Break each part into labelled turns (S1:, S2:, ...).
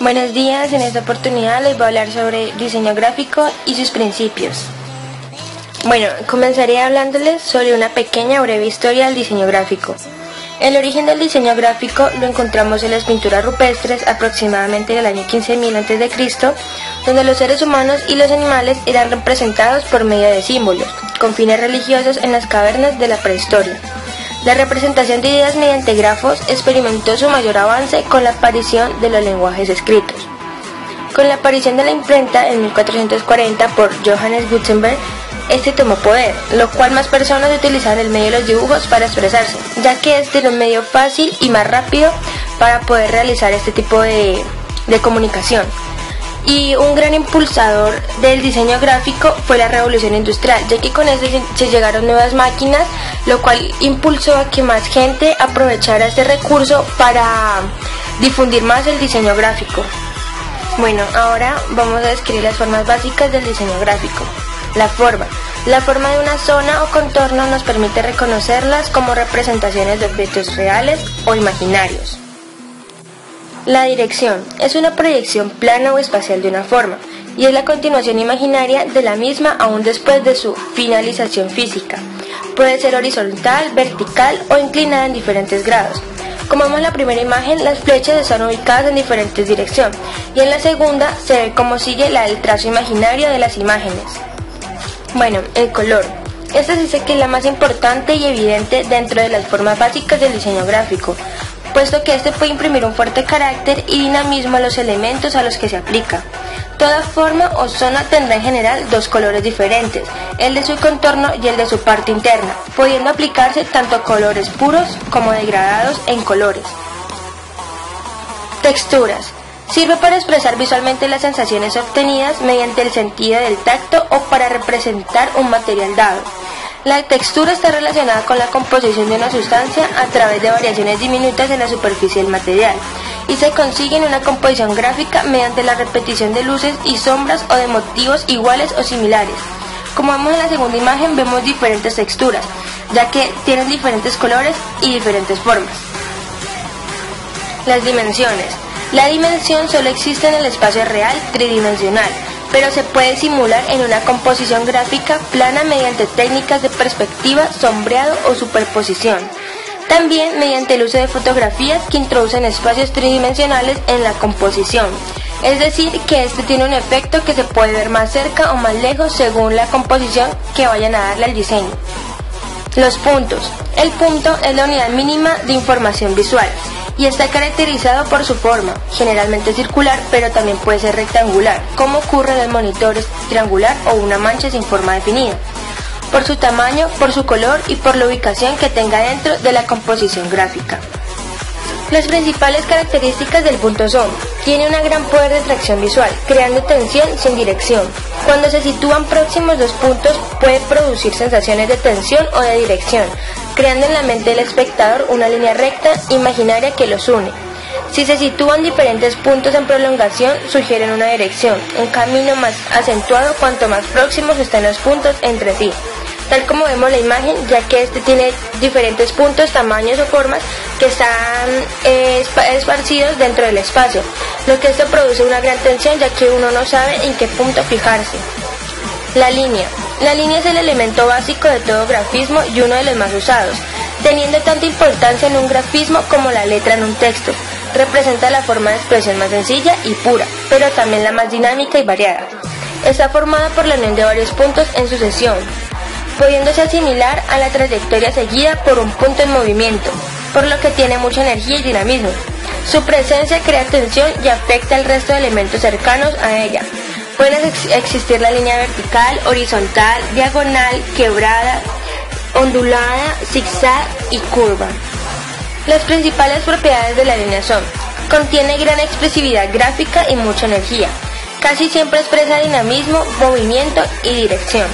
S1: Buenos días, en esta oportunidad les voy a hablar sobre diseño gráfico y sus principios. Bueno, comenzaré hablándoles sobre una pequeña breve historia del diseño gráfico. El origen del diseño gráfico lo encontramos en las pinturas rupestres aproximadamente en el año 15.000 a.C., donde los seres humanos y los animales eran representados por medio de símbolos, con fines religiosos en las cavernas de la prehistoria. La representación de ideas mediante grafos experimentó su mayor avance con la aparición de los lenguajes escritos. Con la aparición de la imprenta en 1440 por Johannes Gutenberg, este tomó poder, lo cual más personas utilizaron el medio de los dibujos para expresarse, ya que este era un medio fácil y más rápido para poder realizar este tipo de comunicación. Y un gran impulsador del diseño gráfico fue la revolución industrial, ya que con esto se llegaron nuevas máquinas, lo cual impulsó a que más gente aprovechara este recurso para difundir más el diseño gráfico. Bueno, ahora vamos a describir las formas básicas del diseño gráfico. La forma de una zona o contorno nos permite reconocerlas como representaciones de objetos reales o imaginarios. La dirección es una proyección plana o espacial de una forma, y es la continuación imaginaria de la misma aún después de su finalización física. Puede ser horizontal, vertical o inclinada en diferentes grados. Como vemos en la primera imagen, las flechas están ubicadas en diferentes direcciones, y en la segunda se ve cómo sigue la del trazo imaginario de las imágenes. Bueno, el color. Esta se dice que es la más importante y evidente dentro de las formas básicas del diseño gráfico, puesto que este puede imprimir un fuerte carácter y dinamismo a los elementos a los que se aplica. Toda forma o zona tendrá en general dos colores diferentes, el de su contorno y el de su parte interna, pudiendo aplicarse tanto colores puros como degradados en colores. Texturas. Sirve para expresar visualmente las sensaciones obtenidas mediante el sentido del tacto o para representar un material dado. La textura está relacionada con la composición de una sustancia a través de variaciones diminutas en la superficie del material y se consigue en una composición gráfica mediante la repetición de luces y sombras o de motivos iguales o similares. Como vemos en la segunda imagen, vemos diferentes texturas, ya que tienen diferentes colores y diferentes formas. Las dimensiones. La dimensión solo existe en el espacio real tridimensional, pero se puede simular en una composición gráfica plana mediante técnicas de perspectiva, sombreado o superposición. También mediante el uso de fotografías que introducen espacios tridimensionales en la composición. Es decir, que este tiene un efecto que se puede ver más cerca o más lejos según la composición que vayan a darle al diseño. Los puntos. El punto es la unidad mínima de información visual y está caracterizado por su forma, generalmente circular, pero también puede ser rectangular, como ocurre en el monitor triangular o una mancha sin forma definida, por su tamaño, por su color y por la ubicación que tenga dentro de la composición gráfica. Las principales características del punto son: tiene un gran poder de atracción visual, creando tensión sin dirección. Cuando se sitúan próximos dos puntos puede producir sensaciones de tensión o de dirección, creando en la mente del espectador una línea recta imaginaria que los une. Si se sitúan diferentes puntos en prolongación, sugieren una dirección, un camino más acentuado cuanto más próximos están los puntos entre sí, tal como vemos la imagen, ya que este tiene diferentes puntos, tamaños o formas que están esparcidos dentro del espacio, lo que esto produce una gran tensión, ya que uno no sabe en qué punto fijarse. La línea. La línea es el elemento básico de todo grafismo y uno de los más usados, teniendo tanta importancia en un grafismo como la letra en un texto. Representa la forma de expresión más sencilla y pura, pero también la más dinámica y variada. Está formada por la unión de varios puntos en sucesión, pudiéndose asimilar a la trayectoria seguida por un punto en movimiento, por lo que tiene mucha energía y dinamismo. Su presencia crea tensión y afecta al resto de elementos cercanos a ella. Pueden existir la línea vertical, horizontal, diagonal, quebrada, ondulada, zigzag y curva. Las principales propiedades de la línea son: contiene gran expresividad gráfica y mucha energía. Casi siempre expresa dinamismo, movimiento y dirección.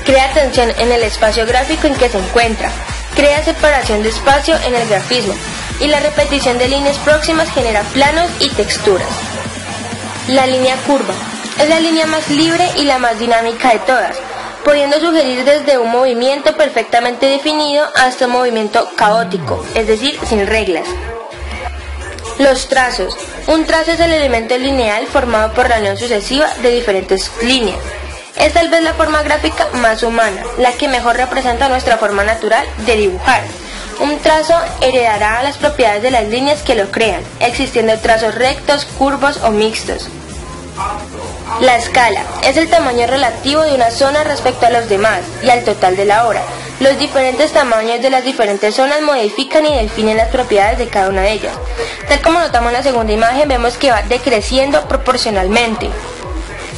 S1: Crea tensión en el espacio gráfico en que se encuentra. Crea separación de espacio en el grafismo. Y la repetición de líneas próximas genera planos y texturas. La línea curva. Es la línea más libre y la más dinámica de todas, pudiendo sugerir desde un movimiento perfectamente definido hasta un movimiento caótico, es decir, sin reglas. Los trazos. Un trazo es el elemento lineal formado por la unión sucesiva de diferentes líneas. Es tal vez la forma gráfica más humana, la que mejor representa nuestra forma natural de dibujar. Un trazo heredará las propiedades de las líneas que lo crean, existiendo trazos rectos, curvos o mixtos. La escala es el tamaño relativo de una zona respecto a los demás y al total de la obra. Los diferentes tamaños de las diferentes zonas modifican y definen las propiedades de cada una de ellas. Tal como notamos en la segunda imagen, vemos que va decreciendo proporcionalmente.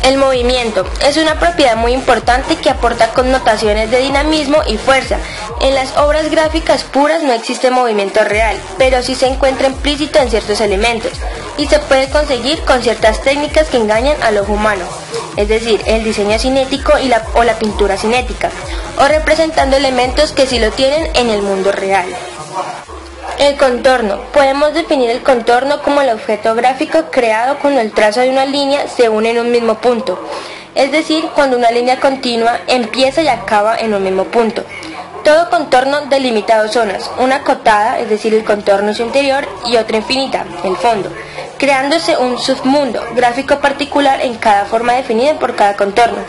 S1: El movimiento es una propiedad muy importante que aporta connotaciones de dinamismo y fuerza. En las obras gráficas puras no existe movimiento real, pero sí se encuentra implícito en ciertos elementos y se puede conseguir con ciertas técnicas que engañan al ojo humano, es decir, el diseño cinético o la pintura cinética, o representando elementos que sí lo tienen en el mundo real. El contorno. Podemos definir el contorno como el objeto gráfico creado cuando el trazo de una línea se une en un mismo punto, es decir, cuando una línea continua empieza y acaba en un mismo punto. Todo contorno delimita dos zonas, una acotada, es decir, el contorno su interior, y otra infinita, el fondo, creándose un submundo gráfico particular en cada forma definida por cada contorno.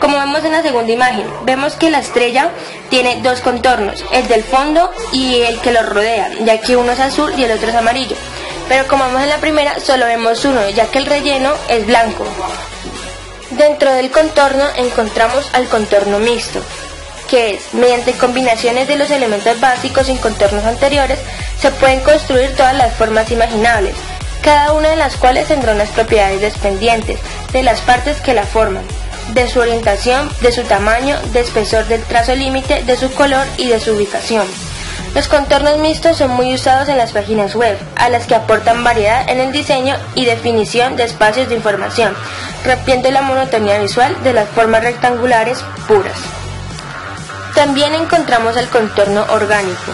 S1: Como vemos en la segunda imagen, vemos que la estrella tiene dos contornos, el del fondo y el que lo rodea, ya que uno es azul y el otro es amarillo. Pero como vemos en la primera, solo vemos uno, ya que el relleno es blanco. Dentro del contorno encontramos al contorno mixto, que es, mediante combinaciones de los elementos básicos en contornos anteriores, se pueden construir todas las formas imaginables, cada una de las cuales tendrá unas propiedades dependientes de las partes que la forman, de su orientación, de su tamaño, de espesor del trazo límite, de su color y de su ubicación. Los contornos mixtos son muy usados en las páginas web, a las que aportan variedad en el diseño y definición de espacios de información, rompiendo la monotonía visual de las formas rectangulares puras. También encontramos el contorno orgánico.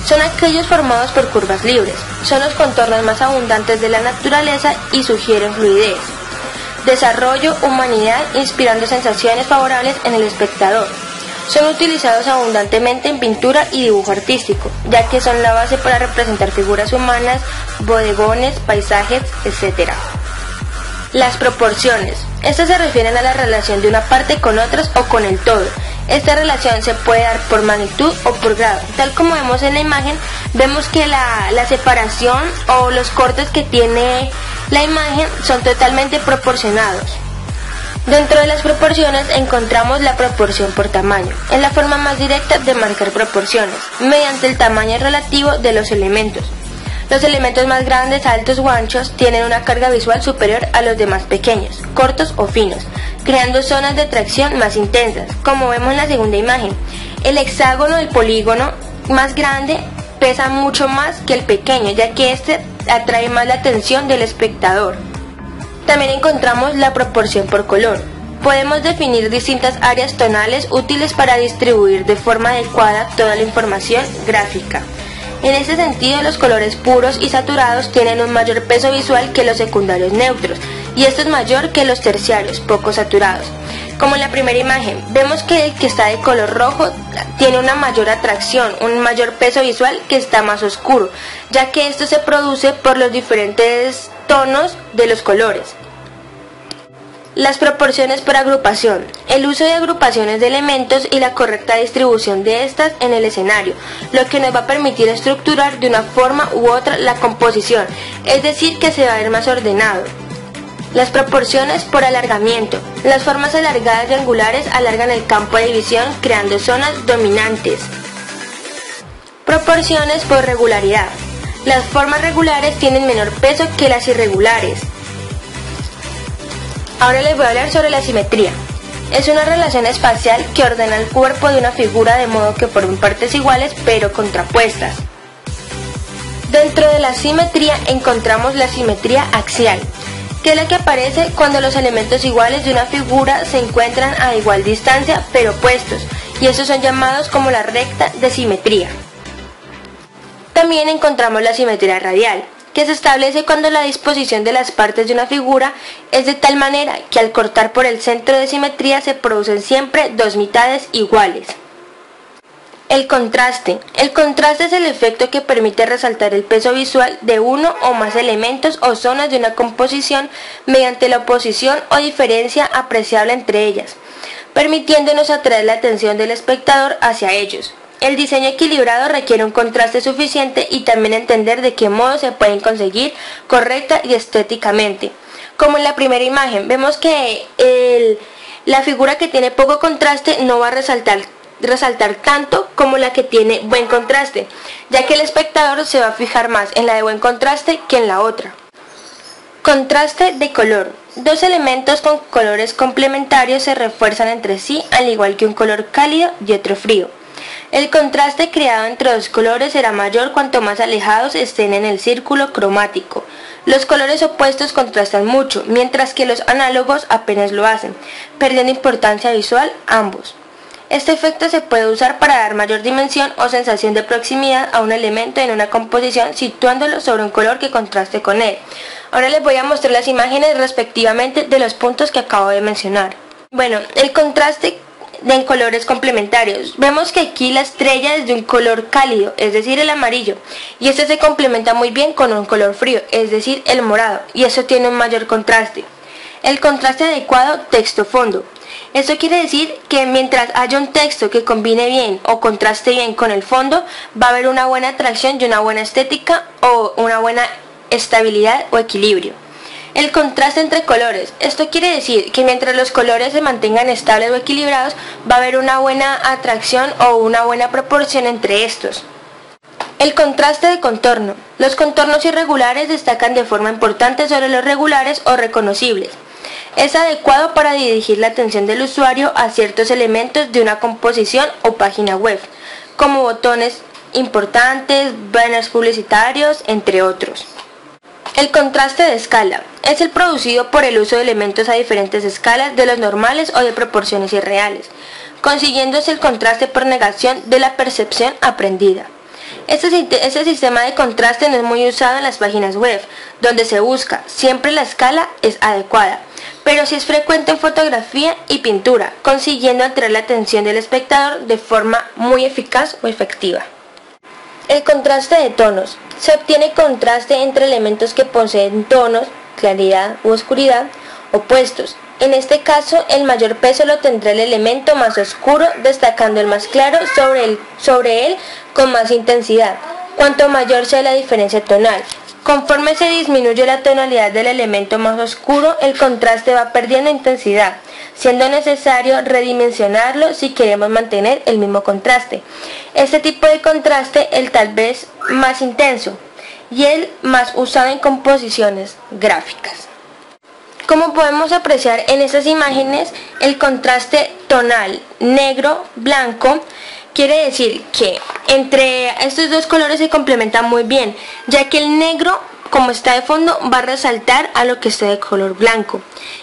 S1: Son aquellos formados por curvas libres, son los contornos más abundantes de la naturaleza y sugieren fluidez, desarrollo, humanidad, inspirando sensaciones favorables en el espectador. Son utilizados abundantemente en pintura y dibujo artístico, ya que son la base para representar figuras humanas, bodegones, paisajes, etc. Las proporciones. Estas se refieren a la relación de una parte con otras o con el todo. Esta relación se puede dar por magnitud o por grado. Tal como vemos en la imagen, vemos que la separación o los cortes que tiene la imagen son totalmente proporcionados. Dentro de las proporciones encontramos la proporción por tamaño. Es la forma más directa de marcar proporciones, mediante el tamaño relativo de los elementos. Los elementos más grandes, altos o anchos tienen una carga visual superior a los demás pequeños, cortos o finos, creando zonas de tracción más intensas, como vemos en la segunda imagen. El hexágono del polígono más grande pesa mucho más que el pequeño, ya que este atrae más la atención del espectador. También encontramos la proporción por color. Podemos definir distintas áreas tonales útiles para distribuir de forma adecuada toda la información gráfica. En este sentido, los colores puros y saturados tienen un mayor peso visual que los secundarios neutros, y esto es mayor que los terciarios, poco saturados. Como en la primera imagen, vemos que el que está de color rojo tiene una mayor atracción, un mayor peso visual que está más oscuro, ya que esto se produce por los diferentes tonos de los colores. Las proporciones por agrupación. El uso de agrupaciones de elementos y la correcta distribución de estas en el escenario, lo que nos va a permitir estructurar de una forma u otra la composición, es decir, que se va a ver más ordenado. Las proporciones por alargamiento. Las formas alargadas y angulares alargan el campo de visión creando zonas dominantes. Proporciones por regularidad. Las formas regulares tienen menor peso que las irregulares. Ahora les voy a hablar sobre la simetría. Es una relación espacial que ordena el cuerpo de una figura de modo que formen partes iguales pero contrapuestas. Dentro de la simetría encontramos la simetría axial, que es la que aparece cuando los elementos iguales de una figura se encuentran a igual distancia pero opuestos, y estos son llamados como la recta de simetría. También encontramos la simetría radial, que se establece cuando la disposición de las partes de una figura es de tal manera que al cortar por el centro de simetría se producen siempre dos mitades iguales. El contraste. El contraste es el efecto que permite resaltar el peso visual de uno o más elementos o zonas de una composición mediante la oposición o diferencia apreciable entre ellas, permitiéndonos atraer la atención del espectador hacia ellos. El diseño equilibrado requiere un contraste suficiente y también entender de qué modo se pueden conseguir correcta y estéticamente. Como en la primera imagen, vemos que la figura que tiene poco contraste no va a resaltar tanto como la que tiene buen contraste, ya que el espectador se va a fijar más en la de buen contraste que en la otra. Contraste de color. Dos elementos con colores complementarios se refuerzan entre sí, al igual que un color cálido y otro frío. El contraste creado entre dos colores será mayor cuanto más alejados estén en el círculo cromático. Los colores opuestos contrastan mucho, mientras que los análogos apenas lo hacen, perdiendo importancia visual ambos. Este efecto se puede usar para dar mayor dimensión o sensación de proximidad a un elemento en una composición situándolo sobre un color que contraste con él. Ahora les voy a mostrar las imágenes respectivamente de los puntos que acabo de mencionar. Bueno, el contraste en colores complementarios. Vemos que aquí la estrella es de un color cálido, es decir, el amarillo, y este se complementa muy bien con un color frío, es decir, el morado, y eso tiene un mayor contraste. El contraste adecuado texto-fondo. Esto quiere decir que mientras haya un texto que combine bien o contraste bien con el fondo, va a haber una buena atracción y una buena estética o una buena estabilidad o equilibrio. El contraste entre colores. Esto quiere decir que mientras los colores se mantengan estables o equilibrados, va a haber una buena atracción o una buena proporción entre estos. El contraste de contorno. Los contornos irregulares destacan de forma importante sobre los regulares o reconocibles. Es adecuado para dirigir la atención del usuario a ciertos elementos de una composición o página web, como botones importantes, banners publicitarios, entre otros. El contraste de escala es el producido por el uso de elementos a diferentes escalas de los normales o de proporciones irreales, consiguiéndose el contraste por negación de la percepción aprendida. Este sistema de contraste no es muy usado en las páginas web, donde se busca siempre la escala es adecuada, pero sí es frecuente en fotografía y pintura, consiguiendo atraer la atención del espectador de forma muy eficaz o efectiva. El contraste de tonos. Se obtiene contraste entre elementos que poseen tonos, claridad u oscuridad, opuestos. En este caso, el mayor peso lo tendrá el elemento más oscuro, destacando el más claro sobre él con más intensidad, cuanto mayor sea la diferencia tonal. Conforme se disminuye la tonalidad del elemento más oscuro, el contraste va perdiendo intensidad, siendo necesario redimensionarlo si queremos mantener el mismo contraste. Este tipo de contraste el tal vez más intenso y el más usado en composiciones gráficas. Como podemos apreciar en estas imágenes, el contraste tonal negro-blanco quiere decir que entre estos dos colores se complementan muy bien, ya que el negro, como está de fondo, va a resaltar a lo que está de color blanco.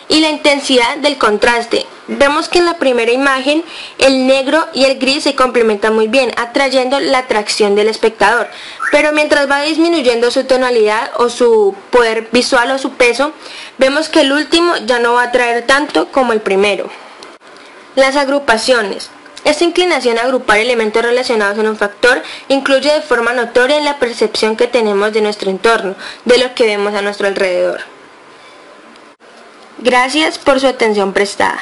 S1: Y la intensidad del contraste. Vemos que en la primera imagen el negro y el gris se complementan muy bien, atrayendo la atracción del espectador. Pero mientras va disminuyendo su tonalidad o su poder visual o su peso, vemos que el último ya no va a atraer tanto como el primero. Las agrupaciones. Esta inclinación a agrupar elementos relacionados en un factor influye de forma notoria en la percepción que tenemos de nuestro entorno, de lo que vemos a nuestro alrededor. Gracias por su atención prestada.